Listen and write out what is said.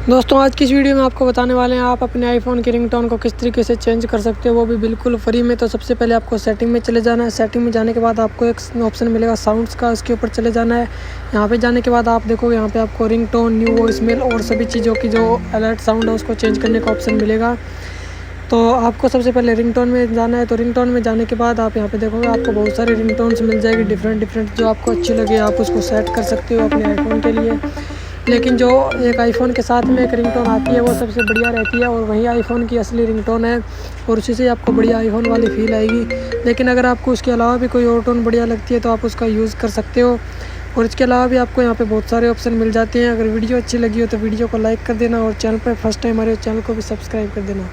दोस्तों आज की इस वीडियो में आपको बताने वाले हैं आप अपने आईफोन की रिंगटोन को किस तरीके से चेंज कर सकते हो, वो भी बिल्कुल फ्री में। तो सबसे पहले आपको सेटिंग में चले जाना है। सेटिंग में जाने के बाद आपको एक ऑप्शन मिलेगा साउंड्स का, उसके ऊपर चले जाना है। यहाँ पे जाने के बाद आप देखोगे यहाँ पे आपको रिंगटोन, न्यू वॉइसमेल और सभी चीज़ों की जो अलर्ट साउंड है उसको चेंज करने का ऑप्शन मिलेगा। तो आपको सबसे पहले रिंगटोन में जाना है। तो रिंगटोन में जाने के बाद आप यहाँ पे देखोगे आपको बहुत सारी रिंगटोन्स मिल जाएगी, डिफरेंट जो आपको अच्छी लगे आप उसको सेट कर सकते हो अपने आईफोन के लिए। लेकिन जो एक आईफोन के साथ में एक रिंगटोन आती है वो सबसे बढ़िया रहती है और वही आईफोन की असली रिंगटोन है और उसी से आपको बढ़िया आईफोन वाली फील आएगी। लेकिन अगर आपको उसके अलावा भी कोई और टोन बढ़िया लगती है तो आप उसका यूज़ कर सकते हो। और इसके अलावा भी आपको यहाँ पे बहुत सारे ऑप्शन मिल जाते हैं। अगर वीडियो अच्छी लगी हो तो वीडियो को लाइक कर देना और चैनल पर फर्स्ट टाइम हमारे चैनल को भी सब्सक्राइब कर देना।